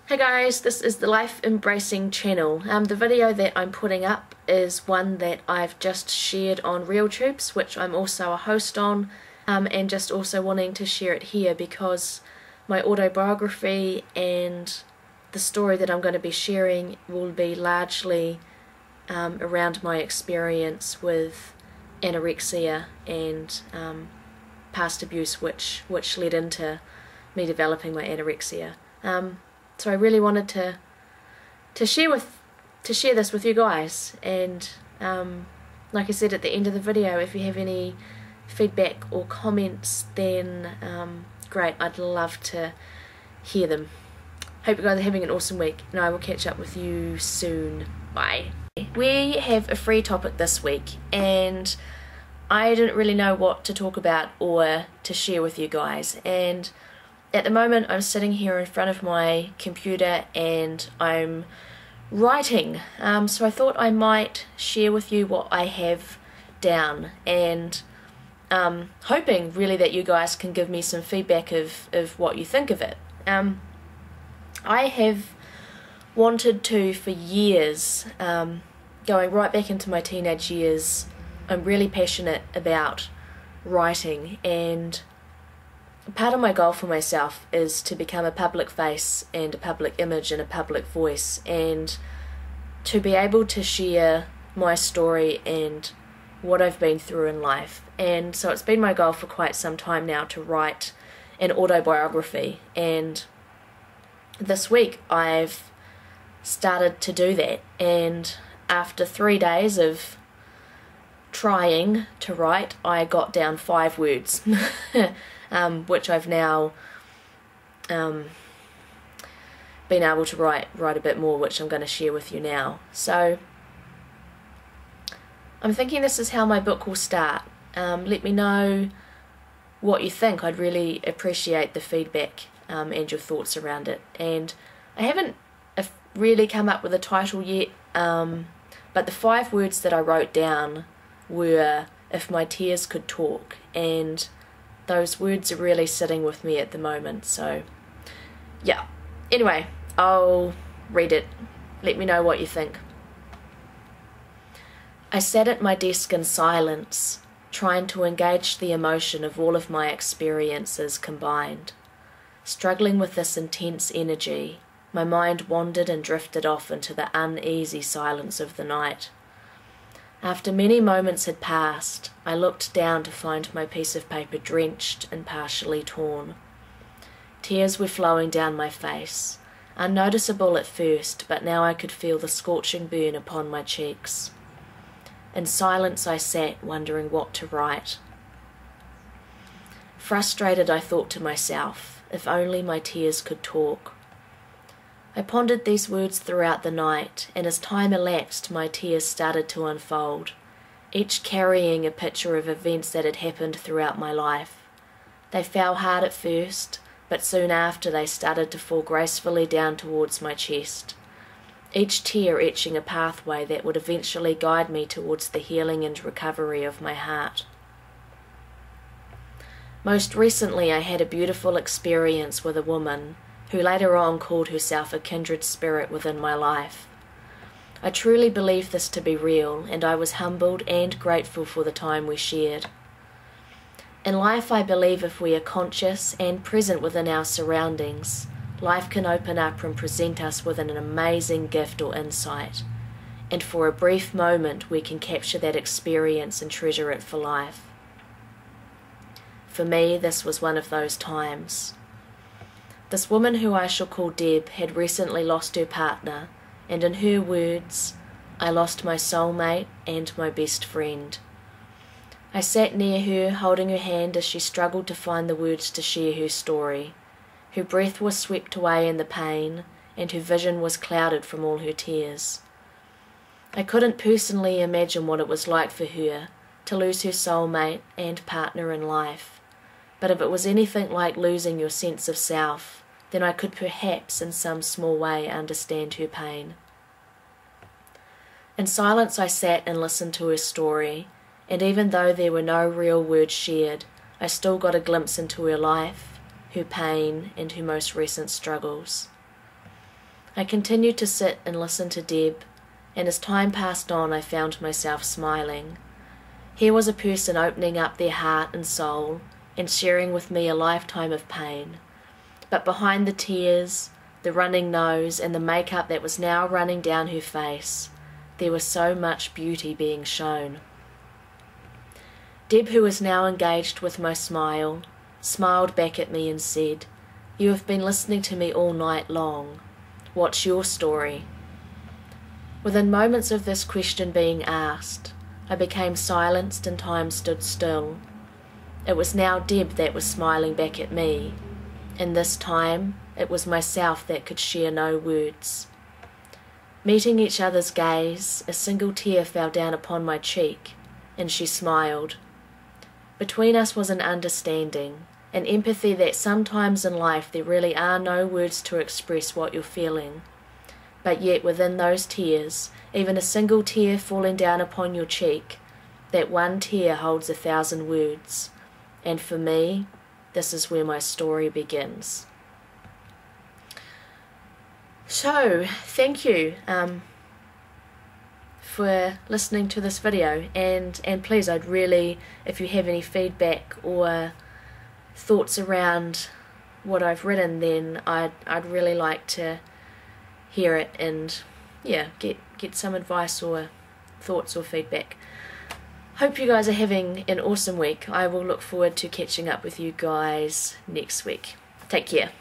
Hey guys, this is the Life Embracing channel. The video that I'm putting up is one that I've just shared on RealTubes, which I'm also a host on, and just also wanting to share it here because my autobiography and the story that I'm going to be sharing will be largely around my experience with anorexia and past abuse, which led into me developing my anorexia. So I really wanted to share this with you guys, and like I said at the end of the video, if you have any feedback or comments, then great, I'd love to hear them. Hope you guys are having an awesome week, and I will catch up with you soon. Bye. We have a free topic this week, and I didn't really know what to talk about or to share with you guys, and at the moment I'm sitting here in front of my computer and I'm writing, so I thought I might share with you what I have down, and hoping really that you guys can give me some feedback of what you think of it. I have wanted to for years, going right back into my teenage years. I'm really passionate about writing, and part of my goal for myself is to become a public face and a public image and a public voice, and to be able to share my story and what I've been through in life. And so it's been my goal for quite some time now to write an autobiography, and this week I've started to do that, and after 3 days of trying to write, I got down 5 words which I've now been able to write a bit more, which I'm going to share with you now. So I'm thinking this is how my book will start. Let me know what you think. I'd really appreciate the feedback and your thoughts around it. And I haven't really come up with a title yet, but the 5 words that I wrote down were "if my tears could talk," and those words are really sitting with me at the moment. So yeah, anyway, I'll read it. Let me know what you think. I sat at my desk in silence, trying to engage the emotion of all of my experiences combined. Struggling with this intense energy, my mind wandered and drifted off into the uneasy silence of the night. After many moments had passed, I looked down to find my piece of paper drenched and partially torn. Tears were flowing down my face, unnoticeable at first, but now I could feel the scorching burn upon my cheeks. In silence I sat, wondering what to write. Frustrated, I thought to myself, if only my tears could talk. I pondered these words throughout the night, and as time elapsed, my tears started to unfold, each carrying a picture of events that had happened throughout my life. They fell hard at first, but soon after they started to fall gracefully down towards my chest, each tear etching a pathway that would eventually guide me towards the healing and recovery of my heart. Most recently, I had a beautiful experience with a woman who later on called herself a kindred spirit within my life. I truly believe this to be real, and I was humbled and grateful for the time we shared. In life, I believe if we are conscious and present within our surroundings, life can open up and present us with an amazing gift or insight, and for a brief moment we can capture that experience and treasure it for life. For me, this was one of those times. This woman, who I shall call Deb, had recently lost her partner, and in her words, I lost my soulmate and my best friend. I sat near her, holding her hand as she struggled to find the words to share her story. Her breath was swept away in the pain, and her vision was clouded from all her tears. I couldn't personally imagine what it was like for her to lose her soulmate and partner in life. But if it was anything like losing your sense of self, then I could perhaps in some small way understand her pain. In silence I sat and listened to her story, and even though there were no real words shared, I still got a glimpse into her life, her pain, and her most recent struggles. I continued to sit and listen to Deb, and as time passed on I found myself smiling. Here was a person opening up their heart and soul and sharing with me a lifetime of pain. But behind the tears, the running nose and the makeup that was now running down her face, there was so much beauty being shown. Deb, who was now engaged with my smile, smiled back at me and said, "You have been listening to me all night long. What's your story?" Within moments of this question being asked, I became silenced and time stood still. It was now Deb that was smiling back at me, and this time it was myself that could share no words. Meeting each other's gaze, a single tear fell down upon my cheek, and she smiled. Between us was an understanding, an empathy that sometimes in life there really are no words to express what you're feeling. But yet within those tears, even a single tear falling down upon your cheek, that one tear holds 1,000 words. And for me, this is where my story begins. So, thank you for listening to this video, and please, I'd really, if you have any feedback or thoughts around what I've written, then I'd really like to hear it and get some advice or thoughts or feedback. Hope you guys are having an awesome week. I will look forward to catching up with you guys next week. Take care.